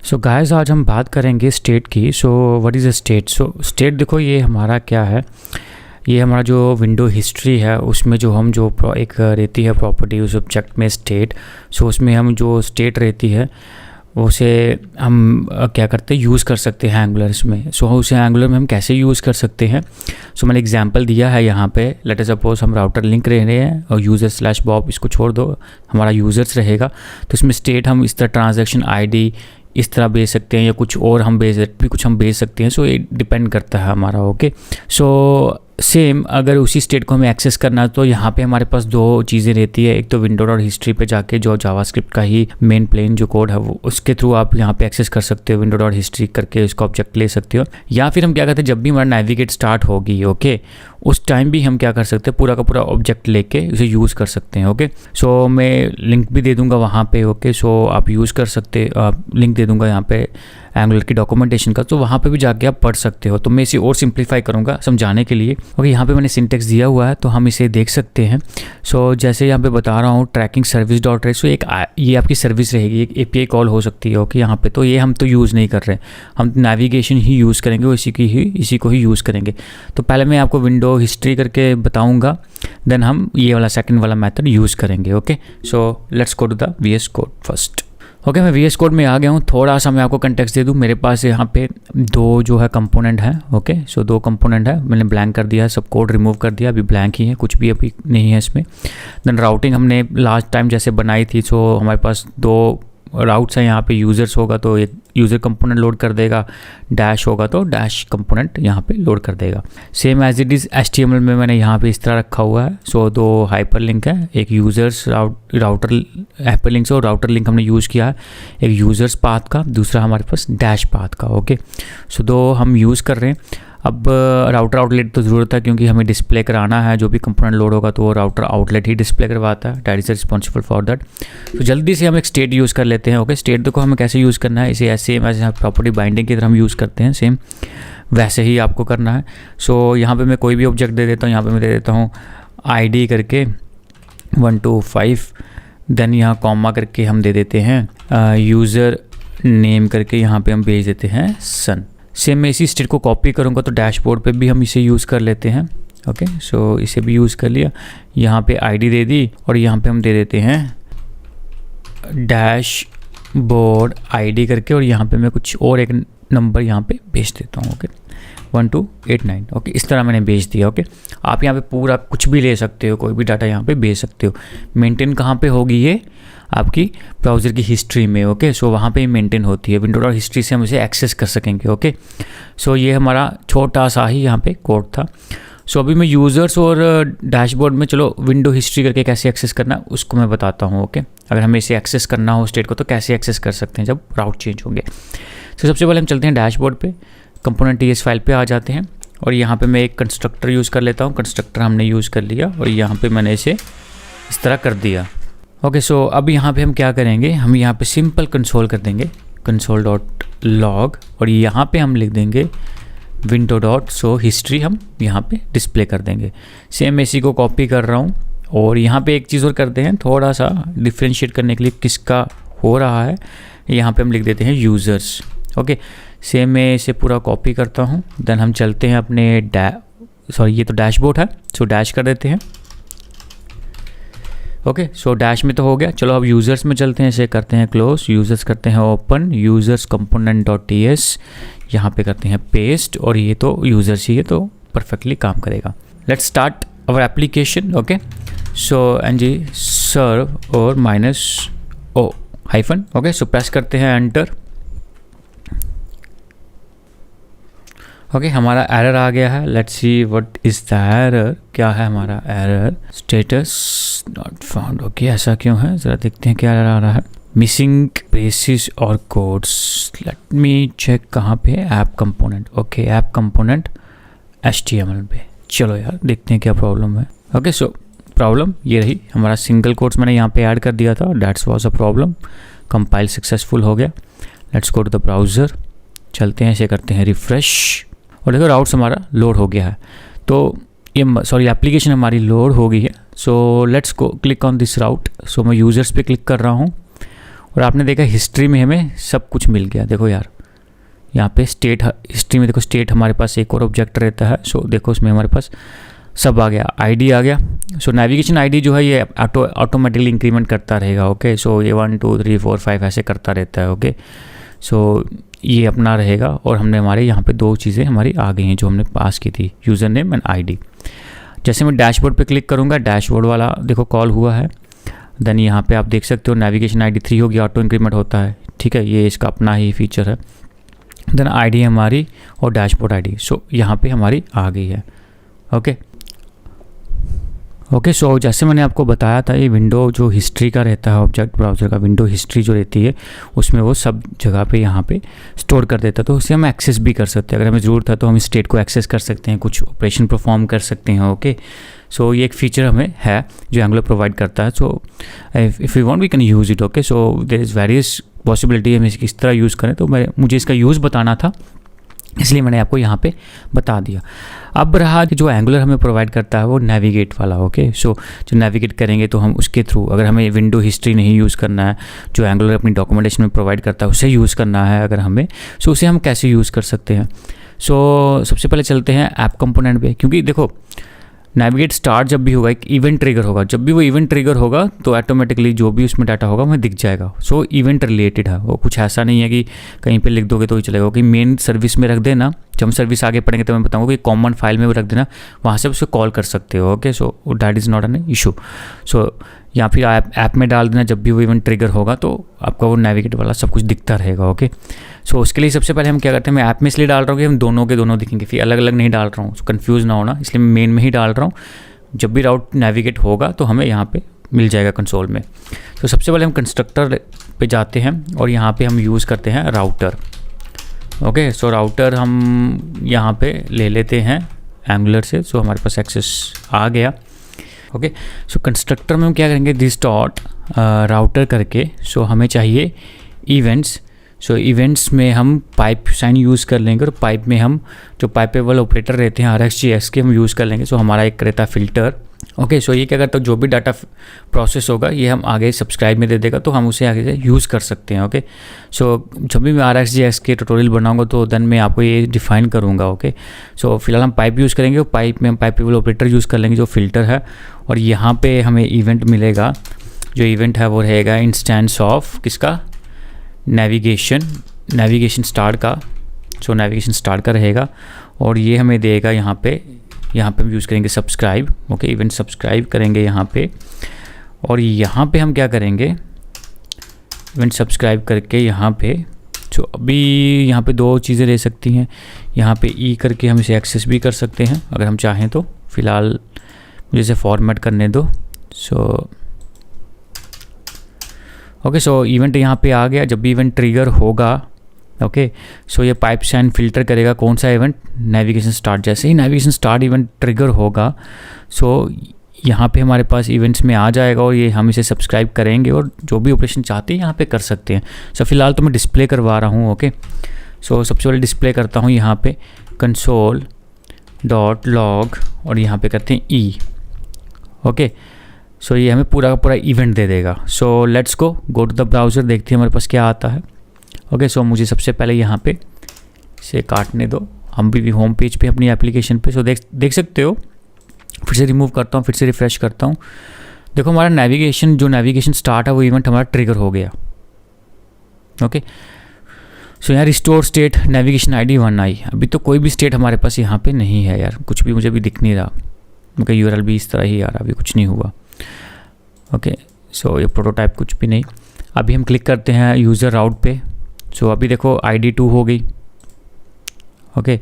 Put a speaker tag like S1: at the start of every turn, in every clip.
S1: So guys आज हम बात करेंगे स्टेट की। So what is a state? So state देखो ये हमारा क्या है, ये हमारा जो विंडो हिस्ट्री है उसमें जो हम जो एक रहती है प्रॉपर्टी उस ऑब्जेक्ट में स्टेट। सो उसमें हम जो स्टेट रहती है उसे हम क्या करते हैं, यूज़ कर सकते हैं एंगुलर्स में। सो उसे एंगुलर में हम कैसे यूज़ कर सकते हैं? सो मैंने एग्जांपल दिया है यहाँ पे। लेट अस सपोज हम राउटर लिंक रह रहे हैं और यूज़र स्लैश बॉब, इसको छोड़ दो, हमारा यूज़र्स रहेगा। तो इसमें स्टेट हम इस तरह ट्रांजैक्शन आईडी इस तरह भेज सकते हैं या कुछ और हम भेज सकते हैं। सो ये डिपेंड करता है हमारा। ओके, सो सेम अगर उसी स्टेट को हमें एक्सेस करना है तो यहाँ पे हमारे पास दो चीज़ें रहती है। एक तो विंडो डॉट हिस्ट्री पे जाके जो जावास्क्रिप्ट का ही मेन प्लेन जो कोड है वो उसके थ्रू आप यहाँ पे एक्सेस कर सकते हो, विंडो डॉट हिस्ट्री करके इसका ऑब्जेक्ट ले सकते हो। या फिर हम क्या करते हैं, जब भी हमारा नेविगेट स्टार्ट होगी ओके उस टाइम भी हम क्या कर सकते हैं, पूरा का पूरा ऑब्जेक्ट लेके उसे यूज़ कर सकते हैं। ओके, सो मैं लिंक भी दे दूंगा वहाँ पे। ओके, सो आप यूज़ कर सकते, लिंक दे दूंगा यहाँ पे एंगुलर की डॉक्यूमेंटेशन का, तो वहाँ पे भी जाके आप पढ़ सकते हो। तो मैं इसे और सिंप्लीफाई करूँगा समझाने के लिए। ओके, यहाँ पे मैंने सिंटेक्स दिया हुआ है तो हम इसे देख सकते हैं। सो जैसे यहाँ पे बता रहा हूँ ट्रैकिंग सर्विस डॉट रेस, एक ये आपकी सर्विस रहेगी, एक एपीआई कॉल हो सकती है। ओके, यहाँ पे तो ये हम तो यूज़ नहीं कर रहे, हम नेविगेशन ही यूज़ करेंगे, इसी को ही यूज़ करेंगे। तो पहले मैं आपको विंडो हिस्ट्री करके बताऊँगा, देन हम ये वाला सेकंड वाला मेथड यूज़ करेंगे। Okay, so let's go to the VS code first. Okay, मैं वीएस कोड में आ गया हूँ। थोड़ा सा मैं आपको कंटेक्स्ट दे दूँ, मेरे पास यहाँ पे दो जो है कंपोनेंट है। ओके, सो दो कंपोनेंट है, मैंने ब्लैंक कर दिया, सब कोड रिमूव कर दिया, अभी ब्लैंक ही है, कुछ भी अभी नहीं है इसमें। देन राउटिंग हमने लास्ट टाइम जैसे बनाई थी, सो हमारे पास दो राउट्स हैं। यहाँ पे यूज़र्स होगा तो एक यूज़र कंपोनेंट लोड कर देगा, डैश होगा तो डैश कंपोनेंट यहाँ पे लोड कर देगा। Same as it is HTML में मैंने यहाँ पे इस तरह रखा हुआ है। सो दो हाइपर लिंक है, एक यूज़र्स राउटर हाइपर लिंक से और राउटर लिंक हमने यूज़ किया है, एक यूज़र्स पाथ का, दूसरा हमारे पास डैश पाथ का। ओके, सो दो हम यूज़ कर रहे हैं। अब राउटर आउटलेट तो ज़रूरत है क्योंकि हमें डिस्प्ले कराना है, जो भी कंपोनेंट लोड होगा तो वो राउटर आउटलेट ही डिस्प्ले करवाता है, that is responsible for that. तो जल्दी से हम एक स्टेट यूज़ कर लेते हैं। ओके, स्टेट देखो हमें कैसे यूज़ करना है, इसे ऐसे प्रॉपर्टी बाइंडिंग की तरह हम यूज़ करते हैं, सेम वैसे ही आपको करना है। सो यहाँ पे मैं कोई भी ऑब्जेक्ट दे देता हूँ, यहाँ पे मैं दे देता हूँ ID करके 1 to 5, देन यहाँ कॉमा करके हम दे देते हैं यूज़र नेम करके, यहाँ पे हम भेज देते हैं सन। सेम मैं इसी स्टेट को कॉपी करूँगा तो डैशबोर्ड पे भी हम इसे यूज़ कर लेते हैं। ओके, सो इसे भी यूज़ कर लिया, यहाँ पे ID दे दी और यहाँ पे हम दे देते हैं डैशबोर्ड ID करके, और यहाँ पे मैं कुछ और एक नंबर यहाँ पे भेज देता हूँ। ओके, 1289। ओके, इस तरह मैंने भेज दिया। ओके, आप यहाँ पे पूरा कुछ भी ले सकते हो, कोई भी डाटा यहाँ पे भेज सकते हो। मेंटेन कहाँ पे होगी ये? आपकी ब्राउज़र की हिस्ट्री में। ओके, सो वहाँ पे मेंटेन होती है, विंडो डॉट हिस्ट्री से हम इसे एक्सेस कर सकेंगे। ओके, सो ये हमारा छोटा सा ही यहाँ पे कोड था। सो अभी मैं यूज़र्स और डैशबोर्ड में, चलो विंडो हिस्ट्री करके कैसे एक्सेस करना उसको मैं बताता हूँ। ओके, अगर हमें इसे एक्सेस करना हो स्टेट को तो कैसे एक्सेस कर सकते हैं जब राउट चेंज होंगे। तो सबसे पहले हम चलते हैं डैशबोर्ड पे, कंपोनेंट TS फाइल पे आ जाते हैं और यहाँ पे मैं एक कंस्ट्रक्टर यूज़ कर लेता हूँ। कंस्ट्रक्टर हमने यूज़ कर लिया और यहाँ पे मैंने इसे इस तरह कर दिया। ओके, सो अब यहाँ पे हम क्या करेंगे, हम यहाँ पे सिंपल कंसोल कर देंगे, console.log, और यहाँ पे हम लिख देंगे विंडो डॉट सो हिस्ट्री, हम यहाँ पे डिस्प्ले कर देंगे। सेम इसी को कॉपी कर रहा हूँ और यहाँ पे एक चीज़ और करते हैं, थोड़ा सा डिफ्रेंशिएट करने के लिए किसका हो रहा है, यहाँ पे हम लिख देते हैं यूज़र्स। ओके, सेम मैं इसे पूरा कॉपी करता हूँ, देन हम चलते हैं अपने ये तो डैशबोर्ड है, सो डैश कर देते हैं। ओके, सो डैश में तो हो गया, चलो अब यूज़र्स में चलते हैं, इसे करते हैं क्लोज, यूज़र्स करते हैं open, users component dot TS यहाँ पे करते हैं पेस्ट, और ये तो यूज़र्स ही है तो परफेक्टली काम करेगा। Let's start our application. Okay, so NG सर्व और -o हाइफन। ओके, सो प्रेस करते हैं एंटर। ओके, हमारा एरर आ गया है, let's see what is the error. क्या है हमारा error? Status not found. Okay, ऐसा क्यों है, ज़रा देखते हैं क्या एरर आ रहा है। मिसिंग ब्रेसेस और कोड्स, लेट मी चेक कहाँ पे, app component. Okay, app component HTML पे, चलो यार देखते हैं क्या प्रॉब्लम है। ओके, सो प्रॉब्लम ये रही, हमारा सिंगल कोट्स मैंने यहाँ पे ऐड कर दिया था, that's was a problem. Compile successful हो गया। Let's go to the browser, चलते हैं, इसे करते हैं रिफ्रेश और देखो राउट्स हमारा लोड हो गया है। तो ये एप्लीकेशन हमारी लोड हो गई है। So let's go click on this route. So मैं यूज़र्स पे क्लिक कर रहा हूँ और आपने देखा हिस्ट्री में हमें सब कुछ मिल गया। देखो यार यहाँ पे स्टेट हिस्ट्री में देखो स्टेट हमारे पास एक और ऑब्जेक्ट रहता है। सो देखो उसमें हमारे पास सब आ गया, आईडी आ गया। सो नेविगेशन आईडी जो है ये ऑटोमेटिकली इंक्रीमेंट करता रहेगा। ओके सो ये 1 2 3 4 5 ऐसे करता रहता है। ओके सो ये अपना रहेगा और हमने हमारे यहाँ पे 2 चीज़ें हमारी आ गई हैं जो हमने पास की थी, यूज़र नेम एंड आईडी। जैसे मैं डैशबोर्ड पे क्लिक करूँगा, डैशबोर्ड वाला देखो कॉल हुआ है। देन यहाँ पे आप देख सकते हो नेविगेशन आईडी 3 हो गया, ऑटो इंक्रीमेंट होता है। ठीक है, ये इसका अपना ही फीचर है। देन आईडी हमारी और डैशबोर्ड आईडी सो यहाँ पे हमारी आ गई है। ओके सो जैसे मैंने आपको बताया था ये विंडो जो हिस्ट्री का रहता है, ऑब्जेक्ट ब्राउज़र का विंडो हिस्ट्री जो रहती है उसमें वो सब जगह पे यहाँ पे स्टोर कर देता है। तो उसे हम एक्सेस भी कर सकते हैं, अगर हमें ज़रूरत है तो हम स्टेट को एक्सेस कर सकते हैं, कुछ ऑपरेशन परफॉर्म कर सकते हैं। ओके सो ये एक फ़ीचर हमें है जो एंगुलर प्रोवाइड करता है। So if you want we can use it. Okay so there is various possibility हम किस तरह यूज़ करें, तो मुझे इसका यूज़ बताना था इसलिए मैंने आपको यहाँ पे बता दिया। अब रहा जो एंगुलर हमें प्रोवाइड करता है वो नेविगेट वाला। ओके सो जो नेविगेट करेंगे तो हम उसके थ्रू, अगर हमें विंडो हिस्ट्री नहीं यूज़ करना है, जो एंगुलर अपनी डॉक्यूमेंटेशन में प्रोवाइड करता है उसे यूज़ करना है अगर हमें, सो उसे हम कैसे यूज़ कर सकते हैं। सो सबसे पहले चलते हैं ऐप कंपोनेंट पे, क्योंकि देखो नेविगेट स्टार्ट जब भी होगा एक इवेंट ट्रिगर होगा, जब भी वो इवेंट ट्रिगर होगा तो ऑटोमेटिकली जो भी उसमें डाटा होगा हमें दिख जाएगा। सो इवेंट रिलेटेड है वो, कुछ ऐसा नहीं है कि कहीं पे लिख दोगे तो ही चलेगा। कि मेन सर्विस में रख देना, जब हम सर्विस आगे पढ़ेंगे तो मैं बताऊंगा कि कॉमन फाइल में भी रख देना, वहाँ से उसको कॉल कर सकते हो। Okay so that is not an issue. So या फिर ऐप में डाल देना, जब भी वो इवेंट ट्रिगर होगा तो आपका वो नेविगेट वाला सब कुछ दिखता रहेगा। ओके सो उसके लिए सबसे पहले हम क्या करते हैं, मैं ऐप में इसलिए डाल रहा हूँ कि हम दोनों के दोनों दिखेंगे, फिर अलग अलग नहीं डाल रहा हूँ, कन्फ्यूज़ ना होना, इसलिए मैं मेन में ही डाल रहा हूँ। जब भी राउट नेविगेट होगा तो हमें यहाँ पे मिल जाएगा कंसोल में। तो सबसे पहले हम कंस्ट्रक्टर पे जाते हैं और यहाँ पे हम यूज़ करते हैं राउटर। ओके सो राउटर हम यहाँ पे ले लेते हैं एंगुलर से। सो हमारे पास एक्सेस आ गया। ओके सो कंस्ट्रक्टर में हम क्या करेंगे, दिस डॉट राउटर करके, सो हमें चाहिए इवेंट्स। सो इवेंट्स में हम पाइप साइन यूज़ कर लेंगे और पाइप में हम जो पाइपेबल ऑपरेटर रहते हैं RxJS के हम यूज़ कर लेंगे। सो हमारा एक रहता है फ़िल्टर। ओके सो ये क्या करता है, जो भी डाटा प्रोसेस होगा ये हम आगे सब्सक्राइब में दे देगा, तो हम उसे आगे से यूज़ कर सकते हैं। ओके सो जब भी मैं RxJS के ट्यूटोरियल बनाऊंगा तो देन मैं आपको ये डिफ़ाइन करूँगा। ओके सो फिलहाल हम पाइप यूज़ करेंगे, पाइप में हम पाइपेबल ऑपरेटर यूज़ कर लेंगे जो फ़िल्टर है, और यहाँ पर हमें इवेंट मिलेगा। जो इवेंट है वो रहेगा इंस्टेंस ऑफ किसका, नेविगेशन स्टार्ट का। सो नेविगेशन स्टार्ट का रहेगा और ये हमें देगा यहाँ पे हम यूज़ करेंगे सब्सक्राइब। ओके इवेंट सब्सक्राइब करेंगे यहाँ पे, और यहाँ पे हम क्या करेंगे, इवेंट सब्सक्राइब करके यहाँ पे जो अभी यहाँ पे 2 चीज़ें ले सकती हैं, यहाँ पे ई करके हम इसे एक्सेस भी कर सकते हैं अगर हम चाहें तो। फ़िलहाल मुझे इसे फॉर्मेट करने दो। सो ओके सो इवेंट यहाँ पे आ गया। जब भी इवेंट ट्रिगर होगा, ओके सो ये पाइप साइन फिल्टर करेगा कौन सा इवेंट, नेविगेशन स्टार्ट। जैसे ही नेविगेशन स्टार्ट इवेंट ट्रिगर होगा सो यहाँ पे हमारे पास इवेंट्स में आ जाएगा और ये हम इसे सब्सक्राइब करेंगे और जो भी ऑपरेशन चाहते हैं यहाँ पे कर सकते हैं। सो फिलहाल तो मैं डिस्प्ले करवा रहा हूँ। ओके सो सबसे पहले डिस्प्ले करता हूँ यहाँ पे console.log और यहाँ पे करते हैं ई। ओके सो ये हमें पूरा का पूरा इवेंट दे देगा। So let's go to the browser, देखते हैं हमारे पास क्या आता है। ओके सो मुझे सबसे पहले यहाँ पे इसे काटने दो, हम भी होम पेज पे अपनी एप्लीकेशन पे। सो देख सकते हो, फिर से रिमूव करता हूँ, फिर से रिफ़्रेश करता हूँ। देखो हमारा नेविगेशन स्टार्ट है वो इवेंट हमारा ट्रिगर हो गया। ओके सो यहाँ रिस्टोर स्टेट नेविगेशन ID 1 आई। अभी तो कोई भी स्टेट हमारे पास यहाँ पे नहीं है यार, कुछ भी मुझे भी दिख नहीं रहा, उनका URL भी इस तरह ही आ रहा, अभी कुछ नहीं हुआ। ओके सो ये प्रोटोटाइप कुछ भी नहीं। अभी हम क्लिक करते हैं यूज़र राउट पे। सो अभी देखो ID 2 हो गई। ओके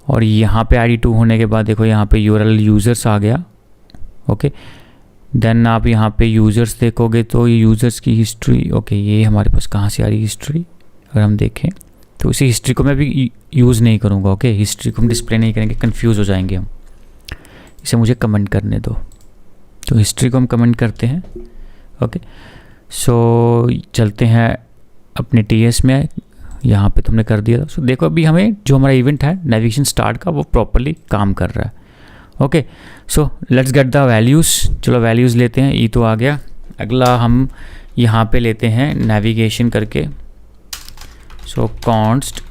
S1: और यहाँ पे ID 2 होने के बाद देखो यहाँ पे URL यूज़र्स आ गया। ओके देन आप यहाँ पे यूज़र्स देखोगे तो ये यूज़र्स की हिस्ट्री। ओके ये हमारे पास कहाँ से आ रही हिस्ट्री, अगर हम देखें तो इसी हिस्ट्री को मैं भी यूज़ नहीं करूँगा। ओके हिस्ट्री को हम डिस्प्ले नहीं करेंगे, कन्फ्यूज़ हो जाएंगे हम। इसे मुझे कमेंट करने दो, तो हिस्ट्री को हम कमेंट करते हैं। ओके सो चलते हैं अपने TS में, यहाँ पे तुमने कर दिया था। सो देखो अभी हमें जो हमारा इवेंट है नेविगेशन स्टार्ट का वो प्रॉपरली काम कर रहा है। Okay so let's get the values. चलो वैल्यूज़ लेते हैं, ई तो आ गया। अगला हम यहाँ पे लेते हैं नेविगेशन करके, सो कॉन्स्ट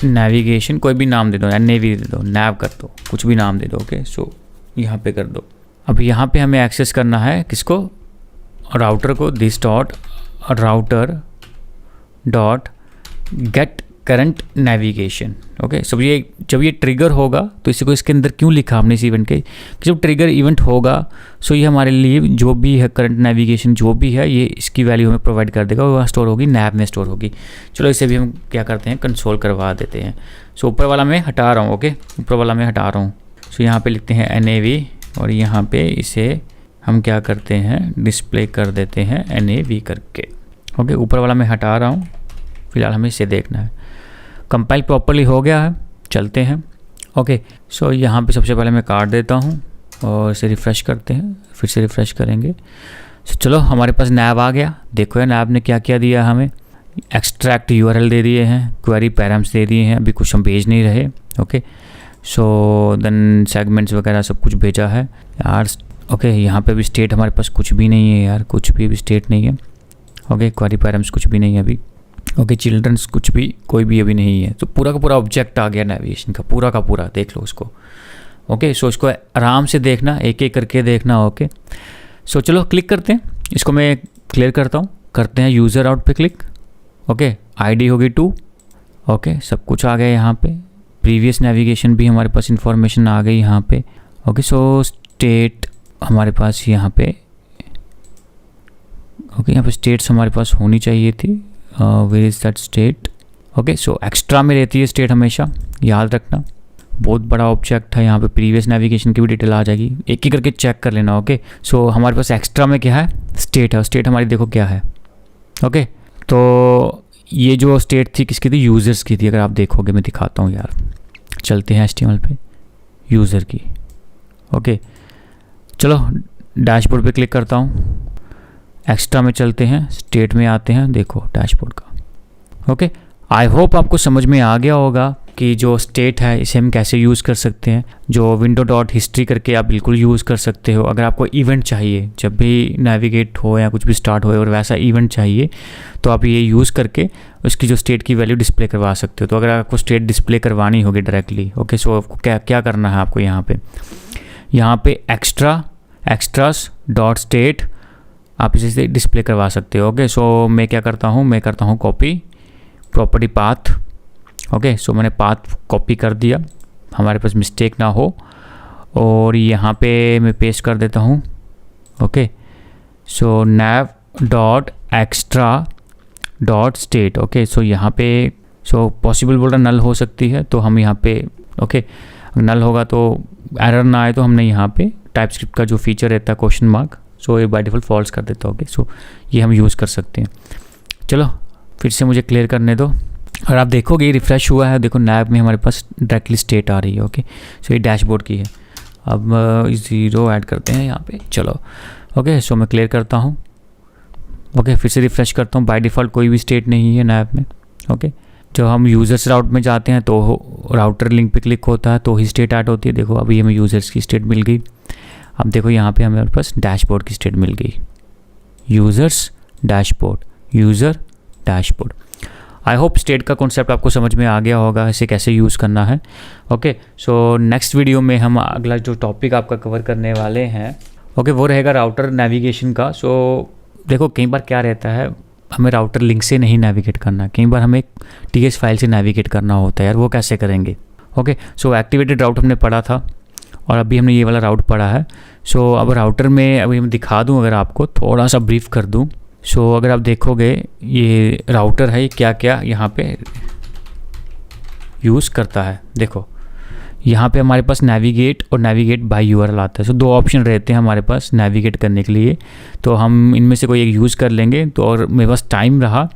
S1: नेविगेशन, कोई भी नाम दे दो, नेवी दे दो, नैव कर दो, कुछ भी नाम दे दो। ओके, सो यहाँ पे कर दो। अब यहाँ पे हमें एक्सेस करना है किसको, राउटर को, this dot router dot gate current navigation. Okay, सब ये जब ये ट्रिगर होगा तो इसी को इसके अंदर क्यों लिखा हमने इस इवेंट के, कि जब ट्रिगर इवेंट होगा सो ये हमारे लिए जो भी है करंट नेविगेशन जो भी है ये इसकी वैल्यू हमें प्रोवाइड कर देगा, वहाँ स्टोर होगी, नैव में स्टोर होगी। चलो इसे भी हम क्या करते हैं, कंसोल करवा देते हैं। सो ऊपर वाला मैं हटा रहा हूँ। ओके, ऊपर वाला मैं हटा रहा हूँ। सो यहाँ पे लिखते हैं NAV और यहाँ पे इसे हम क्या करते हैं, डिस्प्ले कर देते हैं NAV करके। ओके, ऊपर वाला मैं हटा रहा हूँ, फिलहाल हमें इसे देखना है। कंपाइल प्रॉपर्ली हो गया है, चलते हैं। ओके, सो यहाँ पे सबसे पहले मैं काट देता हूँ और इसे रिफ़्रेश करते हैं, फिर से रिफ़्रेश करेंगे। सो चलो हमारे पास नैव आ गया। देखो यार नैव ने क्या क्या दिया हमें, एक्सट्रैक्ट URL दे दिए हैं, क्वेरी पैराम्स दे दिए हैं, अभी कुछ हम भेज नहीं रहे। ओके, सो देन सेगमेंट्स वगैरह सब कुछ भेजा है यार। ओके, यहाँ पे भी स्टेट हमारे पास कुछ भी नहीं है यार, कुछ भी अभी स्टेट नहीं है। ओके, क्वेरी पैराम्स कुछ भी नहीं है अभी। ओके, चिल्ड्रंस कुछ भी, कोई भी अभी नहीं है। तो पूरा का पूरा ऑब्जेक्ट आ गया नेविगेशन का, पूरा का पूरा, देख लो उसको। ओके, सो इसको आराम से देखना, एक एक करके देखना। ओके, सो चलो क्लिक करते हैं, इसको मैं क्लियर करता हूँ, करते हैं यूज़र आउट पे क्लिक। ओके, ID होगी 2। ओके, सब कुछ आ गया यहाँ पे, प्रीवियस नेविगेशन भी हमारे पास इंफॉर्मेशन आ गई यहाँ पे। ओके, सो स्टेट हमारे पास यहाँ पे, ओके यहाँ पे स्टेट्स हमारे पास होनी चाहिए थी। Where is that state. Okay, so extra में रहती है स्टेट हमेशा, याद रखना। बहुत बड़ा ऑब्जेक्ट है यहाँ पे, प्रीवियस नेविगेशन की भी डिटेल आ जाएगी, एक ही करके चेक कर लेना। ओके, सो हमारे पास एक्स्ट्रा में क्या है, स्टेट है। स्टेट हमारी देखो क्या है। ओके, तो ये जो स्टेट थी किसकी थी, यूज़र्स की थी। अगर आप देखोगे, मैं दिखाता हूँ यार, चलते हैं HTML पे, यूज़र की। ओके, चलो डैशबोर्ड पे क्लिक करता हूँ, एक्स्ट्रा में चलते हैं, स्टेट में आते हैं, देखो डैशबोर्ड का। ओके, आई होप आपको समझ में आ गया होगा कि जो स्टेट है इसे हम कैसे यूज़ कर सकते हैं। जो विंडो डॉट हिस्ट्री करके आप बिल्कुल यूज़ कर सकते हो। अगर आपको इवेंट चाहिए, जब भी नेविगेट हो या कुछ भी स्टार्ट हो और वैसा इवेंट चाहिए तो आप ये यूज़ करके उसकी जो स्टेट की वैल्यू डिस्प्ले करवा सकते हो। तो अगर आपको स्टेट डिस्प्ले करवानी होगी डायरेक्टली, ओके, सो आपको क्या करना है, आपको यहाँ पे एक्स्ट्रास डॉट स्टेट आप इसे डिस्प्ले करवा सकते हो। ओके, सो मैं क्या करता हूँ, मैं करता हूँ कॉपी प्रॉपर्टी पाथ। ओके, सो मैंने पाथ कॉपी कर दिया, हमारे पास मिस्टेक ना हो, और यहाँ पे मैं पेस्ट कर देता हूँ। Okay, so nav dot extra dot state. Okay, so यहाँ पे सो पॉसिबल बोल रहा नल हो सकती है, तो हम यहाँ पे ओके, नल होगा तो एरर ना आए तो हमने यहाँ पे टाइपस्क्रिप्ट का जो फीचर रहता है क्वेश्चन मार्क, सो ये बाय डिफ़ॉल्ट फॉल्स कर देता है। ओके, सो ये हम यूज़ कर सकते हैं। चलो फिर से मुझे क्लियर करने दो, और आप देखोगे रिफ़्रेश हुआ है, देखो नैव में हमारे पास डायरेक्टली स्टेट आ रही है। ओके, सो ये डैशबोर्ड की है। अब 0 ऐड करते हैं यहाँ पे। चलो ओके, सो मैं क्लियर करता हूँ। ओके, फिर से रिफ़्रेश करता हूँ, बाय डिफ़ॉल्ट कोई भी स्टेट नहीं है नैव में। ओके, जब हम यूज़र्स राउट में जाते हैं तो राउटर लिंक पे क्लिक होता है तो ही स्टेट ऐड होती है। देखो अभी हमें यूज़र्स की स्टेट मिल गई। अब देखो यहाँ पे हमारे पास डैशबोर्ड की स्टेट मिल गई, users dashboard, user dashboard. I hope state का कॉन्सेप्ट आपको समझ में आ गया होगा, इसे कैसे यूज़ करना है। ओके, सो नेक्स्ट वीडियो में हम अगला जो टॉपिक आपका कवर करने वाले हैं, ओके, वो रहेगा राउटर नेविगेशन का। सो देखो कई बार क्या रहता है, हमें राउटर लिंक से नहीं नेविगेट करना, कई बार हमें TS फाइल से नेविगेट करना होता है यार, वो कैसे करेंगे। ओके, सो एक्टिवेटेड राउट हमने पढ़ा था और अभी हमने ये वाला राउट पढ़ा है। सो अब राउटर में अभी मैं दिखा दूं, अगर आपको थोड़ा सा ब्रीफ कर दूं। सो अगर आप देखोगे ये राउटर है, क्या क्या यहाँ पे यूज़ करता है। देखो यहाँ पे हमारे पास नेविगेट और नेविगेट बाय URL आता है। सो 2 ऑप्शन रहते हैं हमारे पास नेविगेट करने के लिए, तो हम इनमें से कोई एक यूज़ कर लेंगे। तो और मेरे पास टाइम रहा,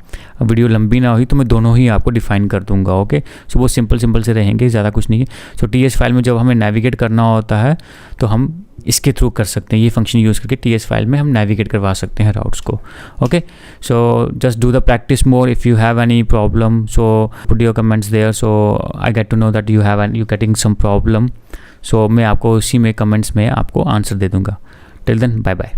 S1: वीडियो लंबी ना हुई तो मैं दोनों ही आपको डिफाइन कर दूंगा। ओके, सो वो सिंपल से रहेंगे, ज़्यादा कुछ नहीं है। सो TS फाइल में जब हमें नेविगेट करना होता है तो हम इसके थ्रू कर सकते हैं, ये फंक्शन यूज़ करके TS फाइल में हम नेविगेट करवा सकते हैं राउट्स को। Okay, so just do the practice more. If you have any problem so put your comments there, so I get to know that you getting some problem. So मैं आपको उसी में कमेंट्स में आपको आंसर दे दूँगा। Till then bye bye.